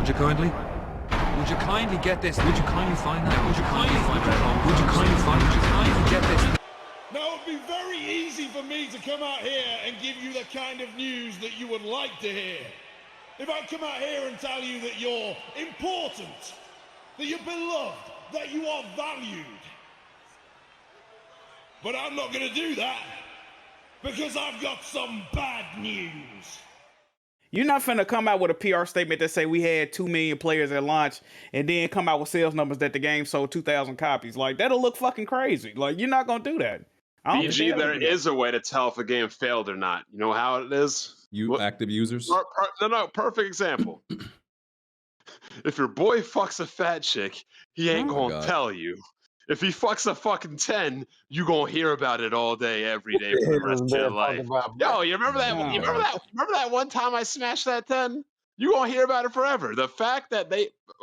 Would you kindly? Would you kindly get this? Would you kindly find that? Would you kindly find that? Would you kindly find? Would you kindly get this? Now, it would be very easy for me to come out here and give you the kind of news that you would like to hear. If I come out here and tell you that you're important, that you're beloved, that you are valued. But I'm not going to do that because I've got some bad news. You're not finna come out with a PR statement that say we had 2 million players at launch and then come out with sales numbers that the game sold 2,000 copies. Like, that'll look fucking crazy. Like, you're not gonna do that. BG, there is a way to tell if a game failed or not. You know how it is? Active users? No, perfect example. If your boy fucks a fat chick, he ain't gonna tell you. If he fucks a fucking 10, you gonna hear about it all day, every day for the rest of your life. Yo, you remember that? You remember that one time I smashed that 10? You gonna hear about it forever. The fact that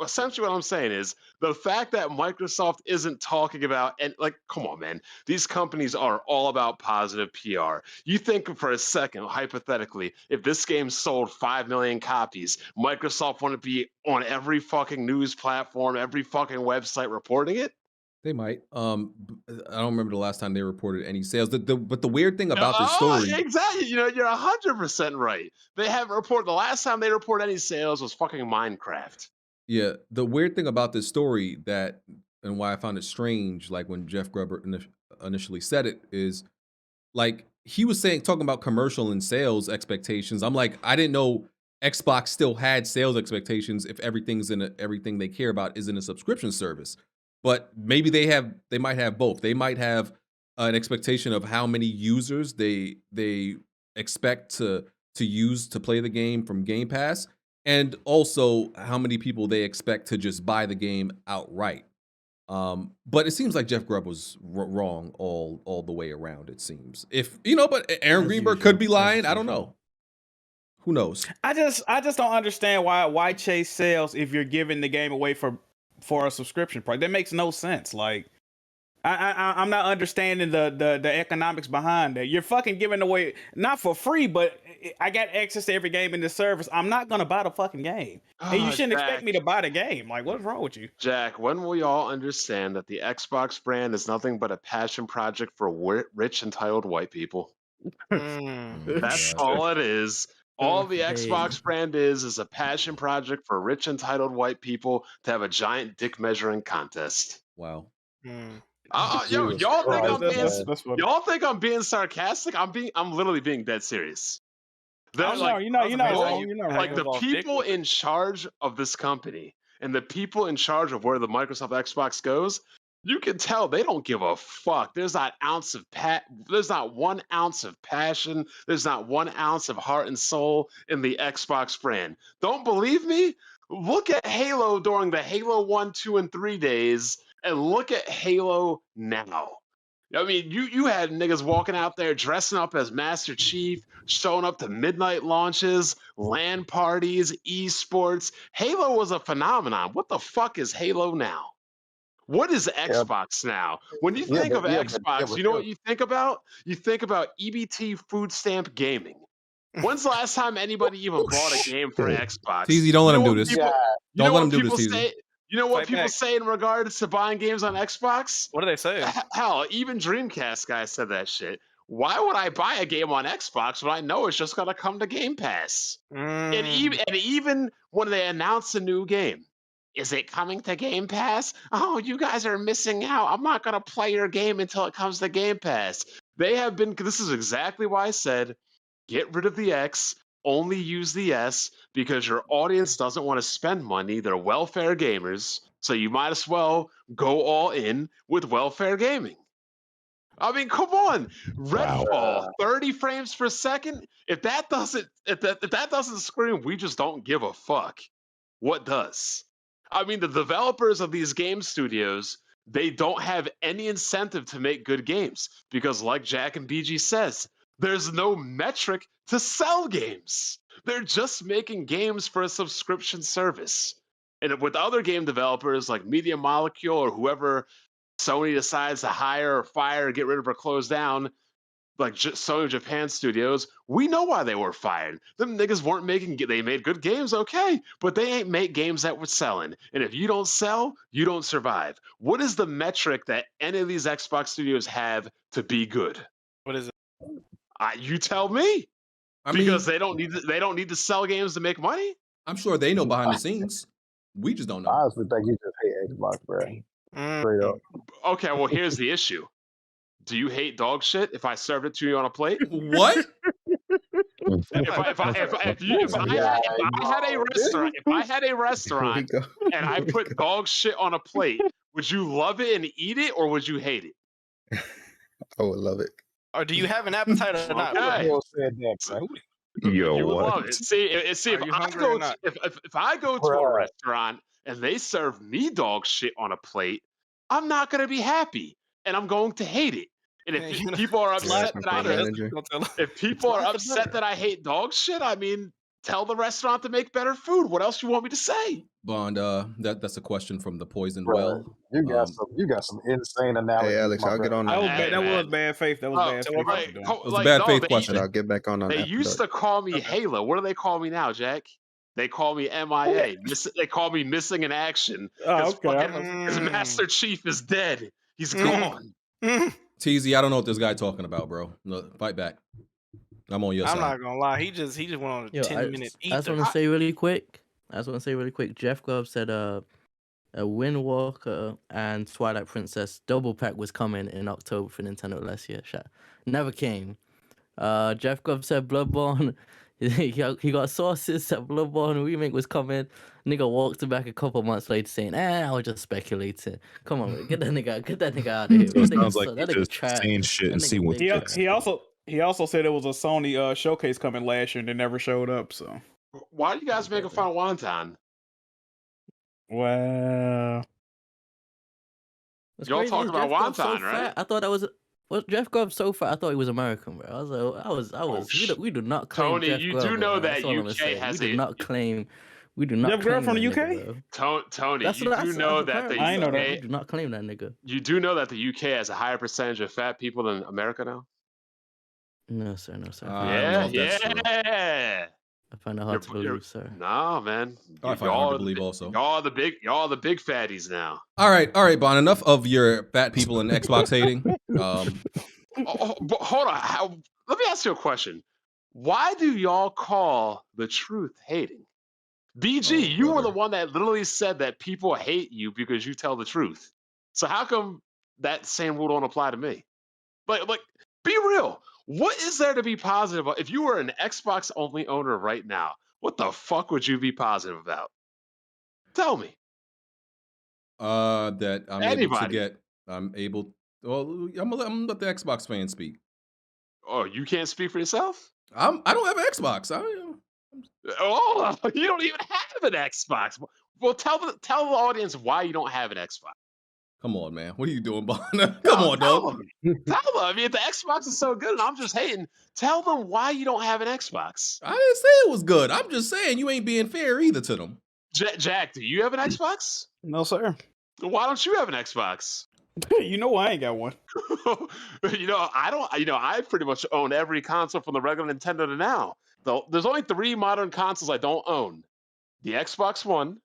essentially what I'm saying is the fact that Microsoft isn't talking about, and like, come on, man, these companies are all about positive PR. You think for a second, hypothetically, if this game sold 5 million copies, Microsoft wouldn't be on every fucking news platform, every fucking website reporting it? They might. I don't remember the last time they reported any sales. But the weird thing about this story, exactly. You know, you're 100% right. They haven't reported. The last time they reported any sales was fucking Minecraft. Yeah, the weird thing about this story and why I found it strange, like when Jeff Gruber initially said it, is like he was talking about commercial and sales expectations. I'm like, I didn't know Xbox still had sales expectations if everything they care about is in a subscription service. But maybe they might have both. They might have an expectation of how many users they expect to use to play the game from Game Pass, and also how many people they expect to just buy the game outright. But it seems like Jeff Grubb was wrong all the way around. It seems, but Aaron Greenberg could be lying. I don't know. Who knows? I just don't understand why chase sales if you're giving the game away for a subscription price. That makes no sense. Like, I'm not understanding the economics behind that. You're fucking giving away, not for free, but I got access to every game in this service. I'm not gonna buy the fucking game, and you shouldn't expect me to buy the game. Like, what's wrong with you, Jack? When will y'all understand that the Xbox brand is nothing but a passion project for rich, entitled white people? That's all it is. All the Xbox brand is a passion project for rich, entitled white people to have a giant dick measuring contest. Wow. Y'all think I'm being sarcastic? I'm literally being dead serious. The people in charge of this company and the people in charge of where the Microsoft Xbox goes, you can tell they don't give a fuck. There's not 1 ounce of passion. There's not 1 ounce of heart and soul in the Xbox brand. Don't believe me? Look at Halo during the Halo 1, 2, and 3 days, and look at Halo now. I mean, you had niggas walking out there dressing up as Master Chief, showing up to midnight launches, LAN parties, esports. Halo was a phenomenon. What the fuck is Halo now? What is Xbox now? When you think of Xbox, you know what you think about? You think about EBT food stamp gaming. When's the last time anybody even bought a game for Xbox? Teasy, don't let him do this. Don't let him do this, Teasy. You know what people say in regards to buying games on Xbox? What do they say? Hell, even Dreamcast guys said that shit. Why would I buy a game on Xbox when I know it's just gonna come to Game Pass? And even when they announce a new game, is it coming to Game Pass? Oh, you guys are missing out. I'm not going to play your game until it comes to Game Pass. This is exactly why I said, get rid of the X, only use the S, because your audience doesn't want to spend money. They're welfare gamers, so you might as well go all in with welfare gaming. I mean, come on, Redfall, 30 frames per second. If that doesn't scream, we just don't give a fuck. What does? I mean, the developers of these game studios, they don't have any incentive to make good games because, like Jack and BG says, there's no metric to sell games. They're just making games for a subscription service. And with other game developers like Media Molecule or whoever Sony decides to hire or fire or get rid of or close down, like Sony Japan Studios, we know why they were fired. Them niggas weren't making. They made good games, okay, but they ain't make games that were selling. And if you don't sell, you don't survive. What is the metric that any of these Xbox studios have to be good? What is it? You tell me. I Because mean, they don't need to sell games to make money. I'm sure they know behind the scenes. We just don't I know. honestly think you just hate Xbox, bro. Straight up. Okay, well here's the issue. Do you hate dog shit if I served it to you on a plate? What? If I had a restaurant and I put dog shit on a plate, would you love it and eat it, or would you hate it? I would love it. Or do you have an appetite or not? Okay. Who said that, bro? Yo, You would what? love it. See, if Are you hungry or not? if I go to a restaurant and they serve me dog shit on a plate, I'm not gonna be happy, and I'm going to hate it. And Yeah, you know, people are slap upset me that I for hate, manager. if people are Slap the upset butter. that I hate dog shit, I mean, tell the restaurant to make better food. What else you want me to say? Bond, that's a question from the poisoned Bro, well. you got some insane analogies. Hey, Alex, my I'll get brother. on That that. was Hey, bad. That man. was bad faith. That was bad faith. Right. It was a bad faith And question. I'll get back on that. They after used dark. to call me Halo. What do they call me now, Jack? They call me MIA. They call me missing in action. Oh, Because okay. Master Chief is dead. He's gone. TZ, I don't know what this guy talking about, bro. No, fight back. I'm on your I'm side. not gonna lie. He just went on a Yo, 10-minute I just want to say really quick. Jeff Grubb said a Wind Walker and Twilight Princess double pack was coming in October for Nintendo last year. Never came. Jeff Grubb said Bloodborne. he got sources that Bloodborne remake was coming. Nigga walked back a couple months later saying, I was just speculating. Come on, get that nigga out of here. So That it nigga sounds like that you nigga just trash. saying shit and That see nigga what big sticks. trash. He also said it was a Sony showcase coming last year and it never showed up. So Why do you guys make a fun of Wonton? wow. What's Y'all crazy talk is about Jeff Grubb's Wonton, so right? fat. I thought that was Jeff Grubb's so fat. I thought he was American, bro. I was. We do not claim Tony, Jeff you Grubb, do know bro. That's that all I'm UK gonna say. has We do a- not claim. We do not Jeff Grubb claim from the that UK? nigga, bro. Tony, That's you what do that's know that the apparently I ain't know so. that. We do not claim that nigga. You do know that the UK has a higher percentage of fat people than America now? No, sir. No, sir. I don't know Yeah, if that's true. yeah. I find it hard to believe, sir. No, man. I find it hard to believe also. Y'all the big fatties now. All right, Bond. Enough of your fat people and Xbox hating. But hold on. Let me ask you a question. Why do y'all call the truth hating? BG, Oh, you were the brother. one that literally said that people hate you because you tell the truth. So how come that same rule don't apply to me? Like, be real. What is there to be positive about? If you were an Xbox only owner right now, what the fuck would you be positive about? Tell me. That I'm able to Anybody. get. Well, I'm gonna let the Xbox fans speak. Oh, you can't speak for yourself? I don't have an Xbox. Oh, you don't even have an Xbox. Well, tell the audience why you don't have an Xbox. Come on, man. What are you doing, Bond? Come on, dog. Tell them. I mean, if the Xbox is so good and I'm just hating, tell them why you don't have an Xbox. I didn't say it was good. I'm just saying you ain't being fair either to them. Jack, do you have an Xbox? No, sir. Why don't you have an Xbox? You know I ain't got one. I don't. I pretty much own every console from the regular Nintendo to now. Though there's only 3 modern consoles I don't own: the Xbox One,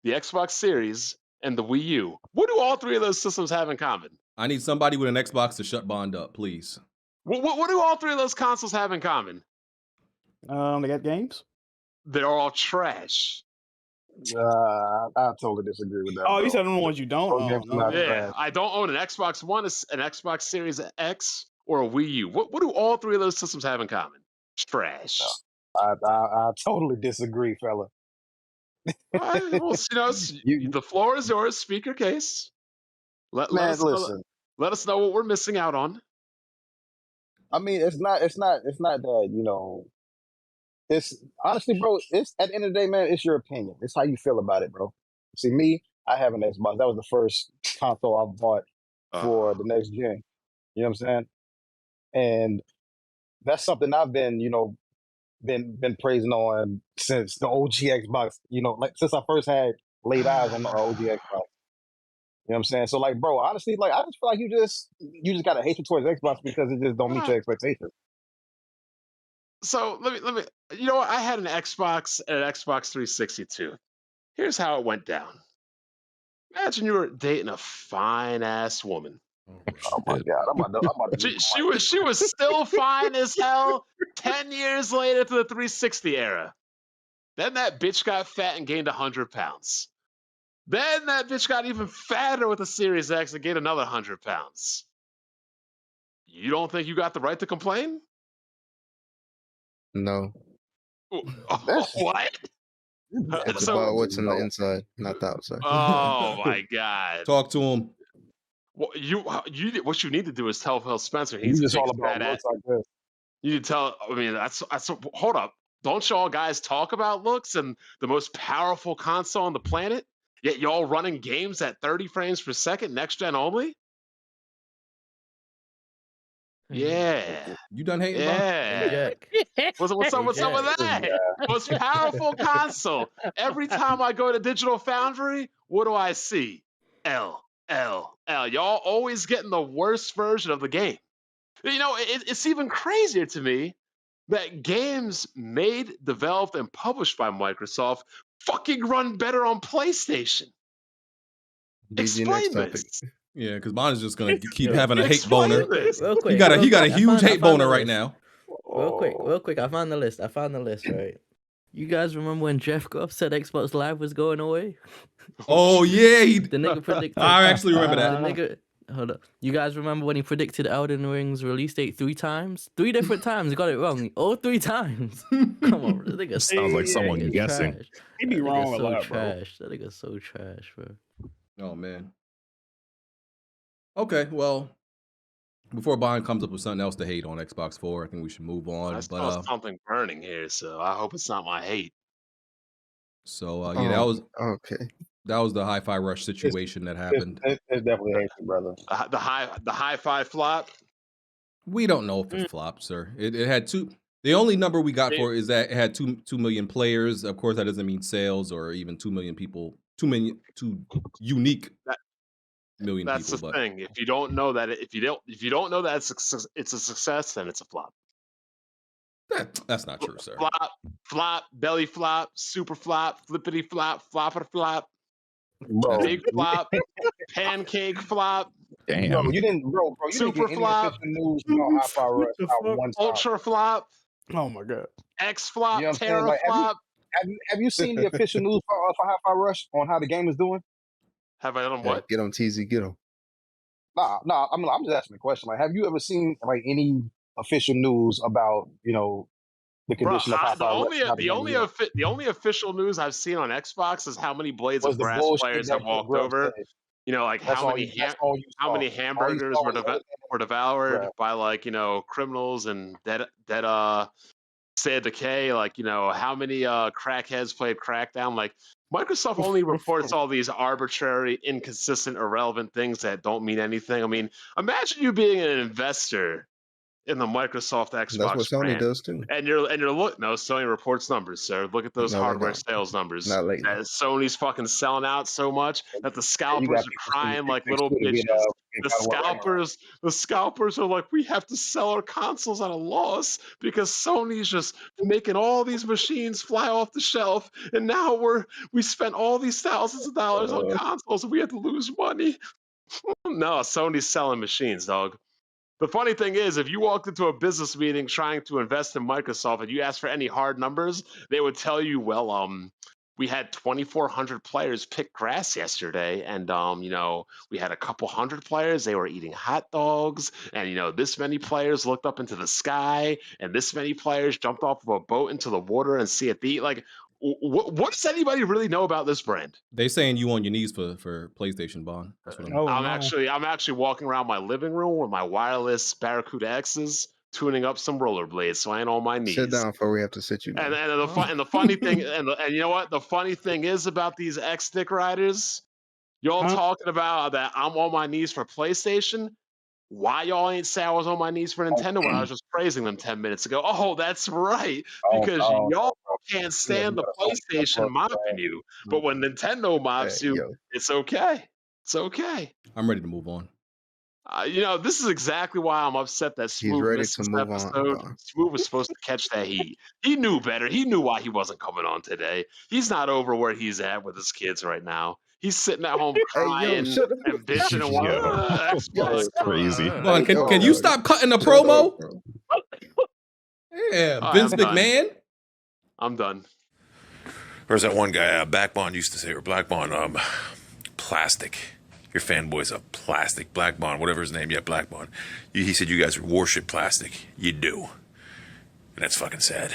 the Xbox Series, and the Wii U. What do all 3 of those systems have in common? I need somebody with an Xbox to shut Bond up, please. What do all 3 of those consoles have in common? They got games. They're all trash. I totally disagree with that. Oh, bro. you said the ones you don't Those own. games are not Okay. Yeah, trash. I don't own an Xbox One, an Xbox Series X, or a Wii U. What do all 3 of those systems have in common? Trash. I totally disagree, fella. All right, well, the floor is yours. Speak your case. Let us know what we're missing out on. I mean, it's not that, it's honestly, bro, it's at the end of the day, man, it's your opinion. It's how you feel about it, bro. See, me, I have an Xbox. That was the first console I bought for the next gen. You know what I'm saying? And that's something I've been, been praising on since the OG Xbox, like since I first had laid eyes on the OG Xbox. You know what I'm saying? So like, bro, honestly, like I just feel like you just got a hatred towards Xbox because it just don't meet your expectations. So let me. You know what? I had an Xbox and an Xbox 360 too. Here's how it went down. Imagine you were dating a fine ass woman. Oh my god, I'm about to She was still fine as hell 10 years later to the 360 era. Then that bitch got fat and gained 100 pounds. Then that bitch got even fatter with the Series X and gained another 100 pounds. You don't think you got the right to complain? No. What? It's about what's in the inside, not the outside. Oh my god! Talk to him. What what you need to do is tell Phil Spencer he You needs to just take all his about fat ass. looks like this. You need to tell. I mean, that's. Hold up! Don't y'all guys talk about looks and the most powerful console on the planet? Yet y'all running games at 30 frames per second, next gen only? Yeah. You done hating, Bob? Yeah. Jack. What's up with that? Most powerful console. Every time I go to Digital Foundry, what do I see? L. Y'all always getting the worst version of the game. You know, it's even crazier to me that games made, developed, and published by Microsoft fucking run better on PlayStation. DG, next topic. Yeah, because Bond is just gonna keep having a hate Explain boner. this. Real quick. He got a I huge hate found boner the right list. now. Real quick. I found the list, right? You guys remember when Jeff Grubb said Xbox Live was going away? Oh yeah, The nigga predicted. I actually remember The that. nigga. Hold up. You guys remember when he predicted Elden Ring's release date 3 times? 3 different times. He got it wrong. All 3 times. Come on, bro. That nigga Sounds like someone nigga's guessing. trash. He be That wrong nigga's a so lot, bro. trash. That nigga's so trash, bro. Oh man. Okay, well, before Bond comes up with something else to hate on Xbox 4, I think we should move on. I saw something burning here, so I hope it's not my hate. So yeah, that was the Hi-Fi Rush situation that happened. It's definitely hatred, brother. The hi-fi flop. We don't know if it flopped, sir. It had two. The only number we got for it is that it had 2 million players. Of course, that doesn't mean sales or even 2 million people. 2 unique million That's people. the thing. If you don't know that, if you don't know that it's a success, then it's a flop. That's not true, sir. Flop, belly flop, super flop, flippity flop, flopper flop, bro. big flop, pancake flop. Damn. Bro, you didn't Super get any flop. official news about Hi-Fi Rush out one time. Ultra flop. Oh my god. X flop. You know what I'm saying? Terra Like, flop. have you seen the official news for Hi-Fi Rush on how the game is doing? Have I done what? Get him, TZ, get him. Nah. I'm just asking the question. Like, have you ever seen like any official news about the condition of Hi-Fi Rush? The only official news I've seen on Xbox is how many Blades Was of the Grass bullshit players that have walked Grubb over. said. You know, like That's how all many you saw. how many All you hamburgers saw were was were devoured Right. by like criminals and dead Sad Decay. Like how many crackheads played Crackdown. Like Microsoft only reports all these arbitrary, inconsistent, irrelevant things that don't mean anything. I mean, imagine you being an investor in the Microsoft Xbox That's what Sony brand. does too. And you're no, Sony reports numbers, sir. Look at those No, they hardware don't. sales numbers. Not lately. Sony's fucking selling out so much that the scalpers are crying like little to bitches. get The God of War Ragnarok. scalpers are like, we have to sell our consoles at a loss because Sony's just making all these machines fly off the shelf, and now we spent all these thousands of dollars on consoles and we had to lose money. No, Sony's selling machines, dog. The funny thing is, if you walked into a business meeting trying to invest in Microsoft and you asked for any hard numbers, they would tell you, well, we had 2,400 players pick grass yesterday, and we had a couple hundred players. They were eating hot dogs, and this many players looked up into the sky, and this many players jumped off of a boat into the water and see it beat. Like, what does anybody really know about this brand? They saying you on your knees for PlayStation, Bond. That's what I'm actually walking around my living room with my wireless Barracuda X's, tuning up some rollerblades, so I ain't on my knees. Sit down before we have to sit you down. And the funny thing, and you know what? The funny thing is about these X stick riders, y'all talking about that I'm on my knees for PlayStation. Why y'all ain't say I was on my knees for Nintendo when I was just praising them 10 minutes ago? Oh, that's right. Because y'all can't stand the PlayStation mopping you. But when Nintendo mops you, it's okay. It's okay. I'm ready to move on. This is exactly why I'm upset that Smooth ready missed to this move on. episode. Smooth was supposed to catch that heat. He knew better. He knew why he wasn't coming on today. He's not over where he's at with his kids right now. He's sitting at home Hey, yo, crying shut up. and bitching and Yo, Xbox. crazy. Vaughn, Yo, can you stop cutting the shut up, promo? bro. Yeah, All right, Vince I'm done. McMahon. I'm done. There's that one guy, Blackbond used to say, or Blackbond, plastic. Your fanboy's a plastic. Blackbond, whatever his name, yeah, Blackbond. He said you guys worship plastic. You do. And that's fucking sad.